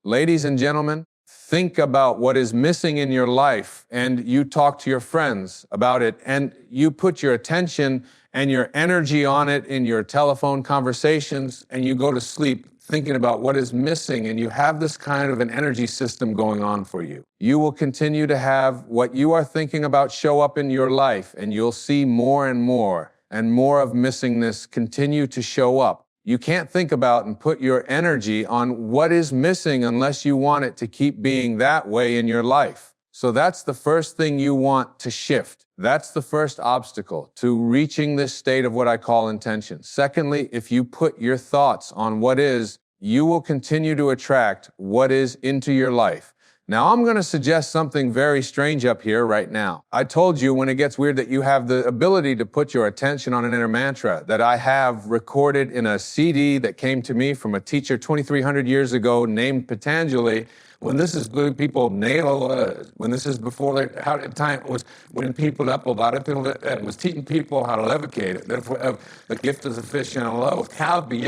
Ladies and gentlemen, think about what is missing in your life, and you talk to your friends about it, and you put your attention and your energy on it in your telephone conversations, and you go to sleep thinking about what is missing, and you have this kind of an energy system going on for you. You will continue to have what you are thinking about show up in your life, and you'll see more and more of missingness continue to show up. You can't think about and put your energy on what is missing unless you want it to keep being that way in your life. So that's the first thing you want to shift. That's the first obstacle to reaching this state of what I call intention. Secondly, if you put your thoughts on what is, you will continue to attract what is into your life. Now, I'm going to suggest something very strange up here right now. I told you when it gets weird that you have the ability to put your attention on an inner mantra that I have recorded in a CD that came to me from a teacher 2,300 years ago named Patanjali. When this is people when this is before how the time was when people up a lot of people that was teaching people how to levitate it. Therefore, the gift of the fish and a loaf. How be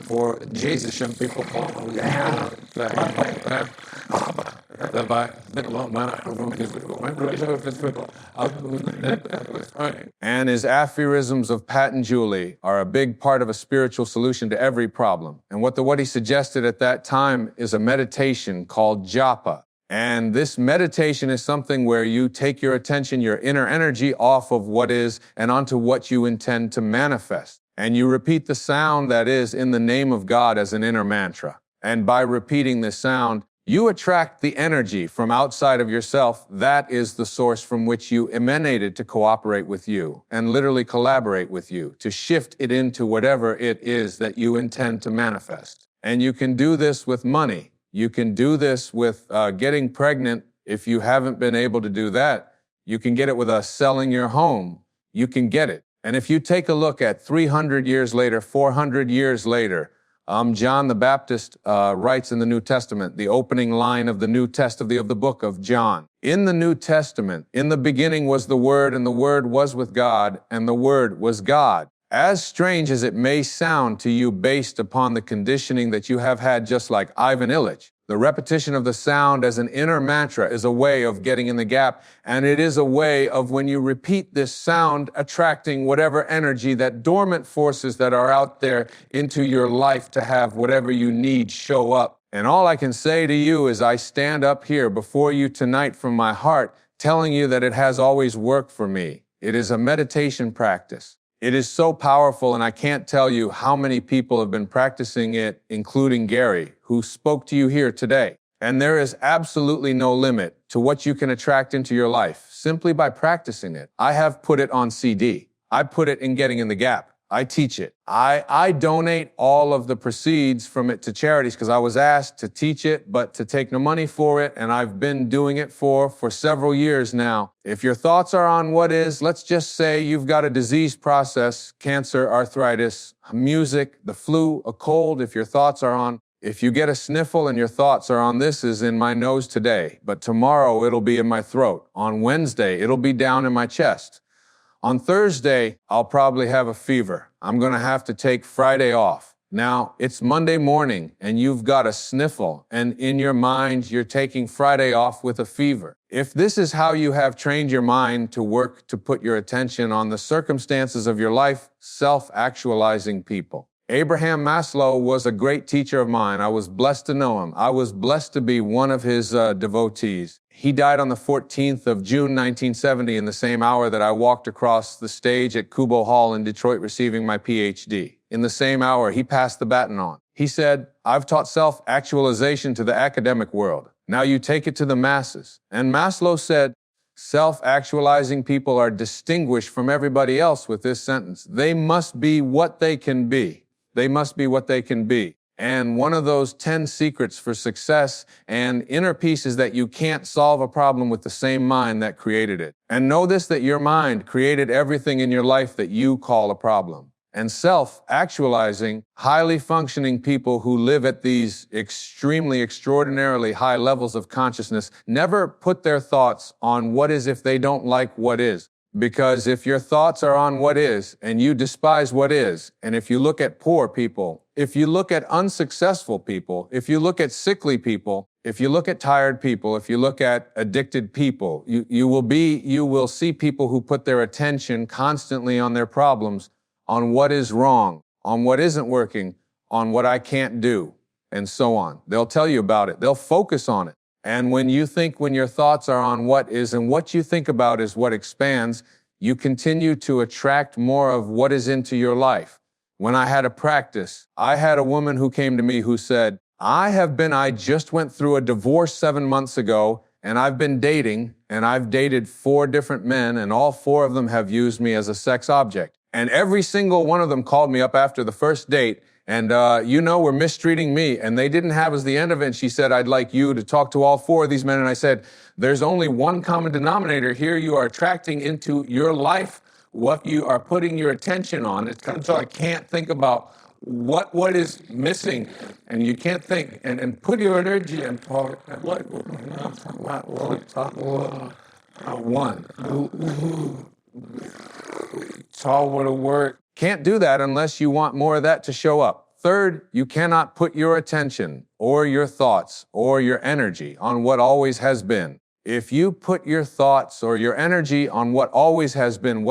for Jesus, some people and his aphorisms of Patanjali are a big part of a spiritual solution to every problem. And what he suggested at that time is a meditation called japa. And this meditation is something where you take your attention, your inner energy off of what is and onto what you intend to manifest. And you repeat the sound that is in the name of God as an inner mantra. And by repeating this sound, you attract the energy from outside of yourself. That is the source from which you emanated to cooperate with you and literally collaborate with you, to shift it into whatever it is that you intend to manifest. And you can do this with money. You can do this with getting pregnant. If you haven't been able to do that, you can get it with selling your home. You can get it. And if you take a look at 300 years later, 400 years later, John the Baptist writes in the New Testament, the opening line of the New Testament of the book of John. In the New Testament, in the beginning was the Word, and the Word was with God, and the Word was God. As strange as it may sound to you based upon the conditioning that you have had, just like Ivan Illich, the repetition of the sound as an inner mantra is a way of getting in the gap, and it is a way of, when you repeat this sound, attracting whatever energy, that dormant forces that are out there into your life to have whatever you need show up. And all I can say to you is I stand up here before you tonight from my heart, telling you that it has always worked for me. It is a meditation practice. It is so powerful, and I can't tell you how many people have been practicing it, including Gary, who spoke to you here today. And there is absolutely no limit to what you can attract into your life simply by practicing it. I have put it on CD. I put it in Getting in the Gap. I teach it. I donate all of the proceeds from it to charities because I was asked to teach it, but to take no money for it, and I've been doing it for several years now. If your thoughts are on what is, let's just say you've got a disease process, cancer, arthritis, music, the flu, a cold, if your thoughts are on, if you get a sniffle and your thoughts are on this is in my nose today, but tomorrow it'll be in my throat. On Wednesday, it'll be down in my chest. On Thursday, I'll probably have a fever. I'm going to have to take Friday off. Now, it's Monday morning, and you've got a sniffle, and in your mind, you're taking Friday off with a fever. If this is how you have trained your mind to work to put your attention on the circumstances of your life, self-actualizing people. Abraham Maslow was a great teacher of mine. I was blessed to know him. I was blessed to be one of his devotees. He died on the 14th of June, 1970, in the same hour that I walked across the stage at Kubo Hall in Detroit receiving my PhD. In the same hour, he passed the baton on. He said, "I've taught self-actualization to the academic world. Now you take it to the masses." And Maslow said, self-actualizing people are distinguished from everybody else with this sentence. They must be what they can be. They must be what they can be. And one of those 10 secrets for success and inner peace is that you can't solve a problem with the same mind that created it. And know this, that your mind created everything in your life that you call a problem. And self-actualizing, highly functioning people who live at these extremely, extraordinarily high levels of consciousness never put their thoughts on what is if they don't like what is. Because if your thoughts are on what is, and you despise what is, and if you look at poor people, if you look at unsuccessful people, if you look at sickly people, if you look at tired people, if you look at addicted people, you will see people who put their attention constantly on their problems, on what is wrong, on what isn't working, on what I can't do, and so on. They'll tell you about it. They'll focus on it. And when your thoughts are on what is, and what you think about is what expands, you continue to attract more of what is into your life. When I had a practice, I had a woman who came to me who said, I just went through a divorce 7 months ago, and I've been dating, and I've dated 4 different men, and all 4 of them have used me as a sex object. And every single one of them called me up after the first date, and were mistreating me, and they didn't have as the end of it. And she said, I'd like you to talk to all 4 of these men. And I said, there's only one common denominator here. You are attracting into your life what you are putting your attention on. It's kind of so I can't think about what is missing, and you can't think and put your energy and talk. One. It's all would have worked. Can't do that unless you want more of that to show up. Third, you cannot put your attention or your thoughts or your energy on what always has been. If you put your thoughts or your energy on what always has been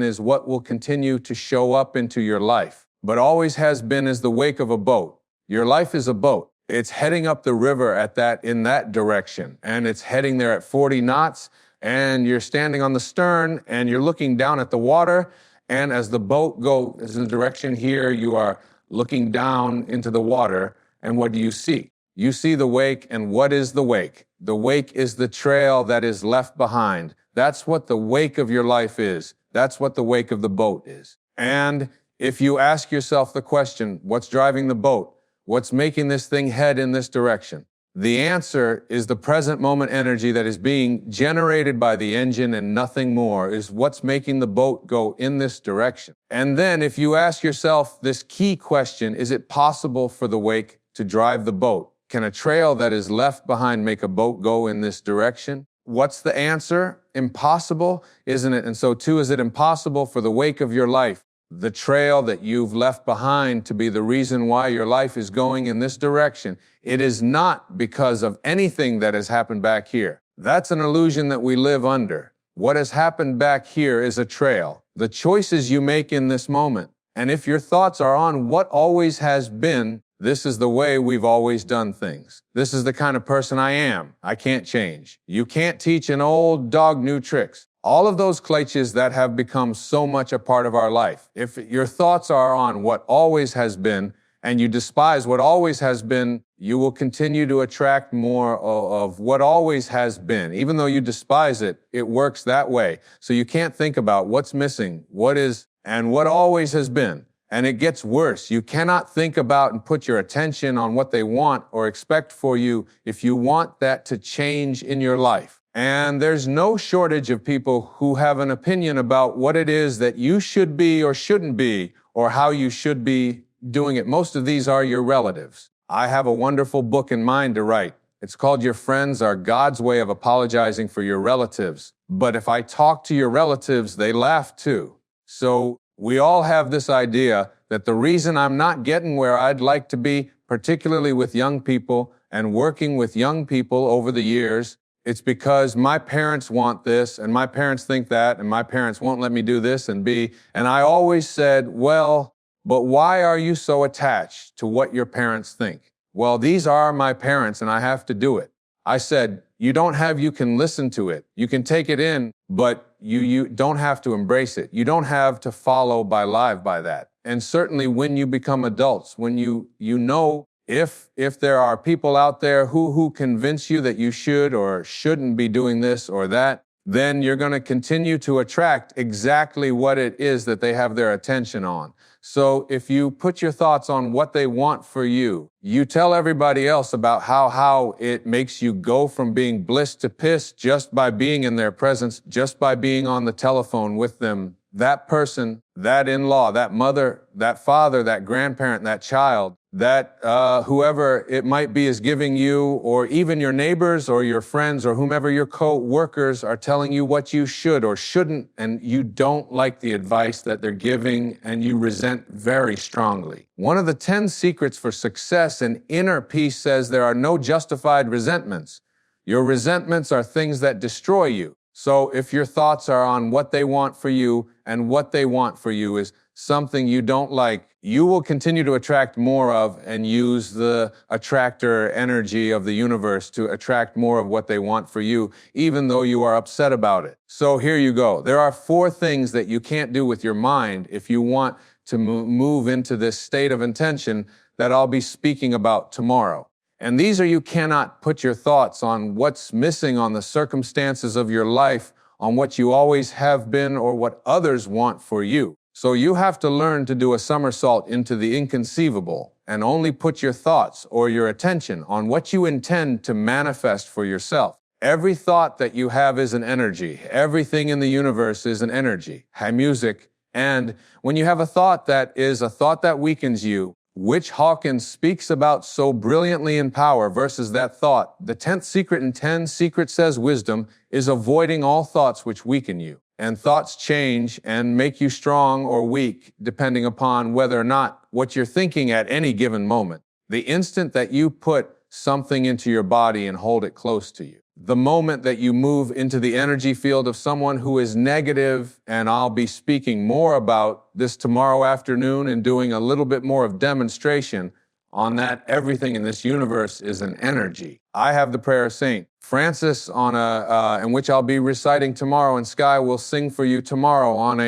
is what will continue to show up into your life. But always has been is the wake of a boat. Your life is a boat. It's heading up the river in that direction, and it's heading there at 40 knots, and you're standing on the stern, and you're looking down at the water, and as the boat goes in the direction here, you are looking down into the water, and what do you see? You see the wake, and what is the wake? The wake is the trail that is left behind. That's what the wake of your life is. That's what the wake of the boat is. And if you ask yourself the question, what's driving the boat? What's making this thing head in this direction? The answer is the present moment energy that is being generated by the engine, and nothing more is what's making the boat go in this direction. And then if you ask yourself this key question, is it possible for the wake to drive the boat? Can a trail that is left behind make a boat go in this direction? What's the answer? Impossible, isn't it? And so too, is it impossible for the wake of your life, the trail that you've left behind, to be the reason why your life is going in this direction? It is not because of anything that has happened back here. That's an illusion that we live under. What has happened back here is a trail. The choices you make in this moment. And if your thoughts are on what always has been, this is the way we've always done things. This is the kind of person I am. I can't change. You can't teach an old dog new tricks. All of those cliches that have become so much a part of our life. If your thoughts are on what always has been, and you despise what always has been, you will continue to attract more of what always has been. Even though you despise it, it works that way. So you can't think about what's missing, what is, and what always has been. And it gets worse. You cannot think about and put your attention on what they want or expect for you if you want that to change in your life. And there's no shortage of people who have an opinion about what it is that you should be or shouldn't be, or how you should be doing it. Most of these are your relatives. I have a wonderful book in mind to write. It's called Your Friends Are God's Way of Apologizing for Your Relatives. But if I talk to your relatives, they laugh too. So we all have this idea that the reason I'm not getting where I'd like to be, particularly with young people and working with young people over the years, it's because my parents want this, and my parents think that, and my parents won't let me do this and be. And I always said, well, but why are you so attached to what your parents think? Well, these are my parents, and I have to do it. I said, you can listen to it. You can take it in, but you don't have to embrace it. You don't have to follow live by that. And certainly when you become adults, when you know if there are people out there who convince you that you should or shouldn't be doing this or that, then you're going to continue to attract exactly what it is that they have their attention on. So if you put your thoughts on what they want for you, you tell everybody else about how it makes you go from being bliss to piss just by being in their presence, just by being on the telephone with them. That person, that in-law, that mother, that father, that grandparent, that child, that whoever it might be is giving you, or even your neighbors or your friends or whomever your co-workers are telling you what you should or shouldn't, and you don't like the advice that they're giving and you resent very strongly. One of the 10 secrets for success in inner peace says there are no justified resentments. Your resentments are things that destroy you. So if your thoughts are on what they want for you, and what they want for you is something you don't like, you will continue to attract more of and use the attractor energy of the universe to attract more of what they want for you, even though you are upset about it. So here you go. There are 4 things that you can't do with your mind if you want to move into this state of intention that I'll be speaking about tomorrow. And these are, you cannot put your thoughts on what's missing, on the circumstances of your life, on what you always have been, or what others want for you. So you have to learn to do a somersault into the inconceivable and only put your thoughts or your attention on what you intend to manifest for yourself. Every thought that you have is an energy. Everything in the universe is an energy, music. And when you have a thought that is a thought that weakens you, which Hawkins speaks about so brilliantly in Power, versus that thought, the 10th secret in 10 Secrets says wisdom is avoiding all thoughts which weaken you. And thoughts change and make you strong or weak depending upon whether or not what you're thinking at any given moment. The instant that you put something into your body and hold it close to you, the moment that you move into the energy field of someone who is negative, and I'll be speaking more about this tomorrow afternoon and doing a little bit more of demonstration on that. Everything in this universe is an energy. I have the prayer of Saint Francis in which I'll be reciting tomorrow, and Sky will sing for you tomorrow on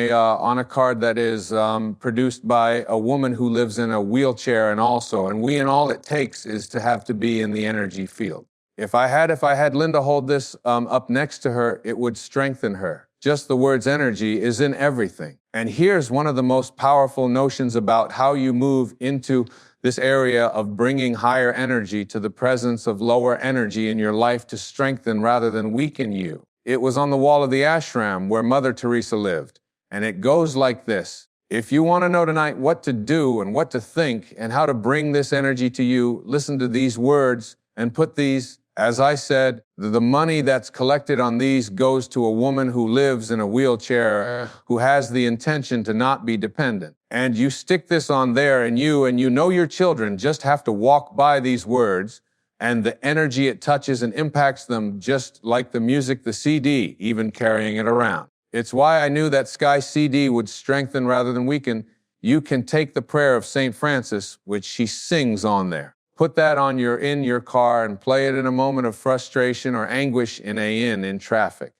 a card that is produced by a woman who lives in a wheelchair, and all it takes is to have to be in the energy field. If I had Linda hold this up next to her, it would strengthen her. Just the words energy is in everything. And here's one of the most powerful notions about how you move into this area of bringing higher energy to the presence of lower energy in your life to strengthen rather than weaken you. It was on the wall of the ashram where Mother Teresa lived. And it goes like this. If you want to know tonight what to do and what to think and how to bring this energy to you, listen to these words and put these. As I said, the money that's collected on these goes to a woman who lives in a wheelchair, who has the intention to not be dependent. And you stick this on there, and you know your children just have to walk by these words, and the energy it touches and impacts them just like the music, the CD, even carrying it around. It's why I knew that Sky CD would strengthen rather than weaken. You can take the prayer of St. Francis, which she sings on there. Put that in your car and play it in a moment of frustration or anguish in traffic.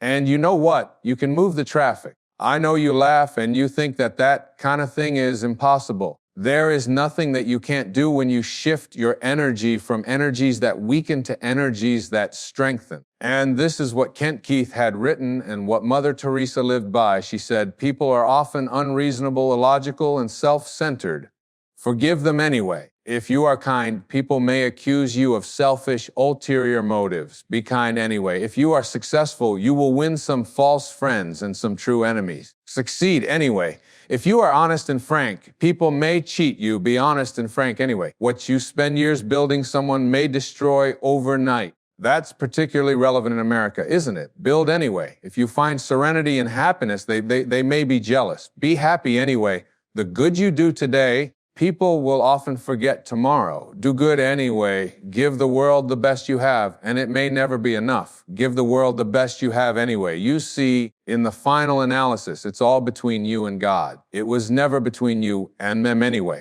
And you know what? You can move the traffic. I know you laugh and you think that kind of thing is impossible. There is nothing that you can't do when you shift your energy from energies that weaken to energies that strengthen. And this is what Kent Keith had written and what Mother Teresa lived by. She said, people are often unreasonable, illogical, and self-centered. Forgive them anyway. If you are kind, people may accuse you of selfish, ulterior motives. Be kind anyway. If you are successful, you will win some false friends and some true enemies. Succeed anyway. If you are honest and frank, people may cheat you. Be honest and frank anyway. What you spend years building, someone may destroy overnight. That's particularly relevant in America, isn't it? Build anyway. If you find serenity and happiness, they may be jealous. Be happy anyway. The good you do today, people will often forget tomorrow. Do good anyway. Give the world the best you have, and it may never be enough. Give the world the best you have anyway. You see, in the final analysis, it's all between you and God. It was never between you and them anyway.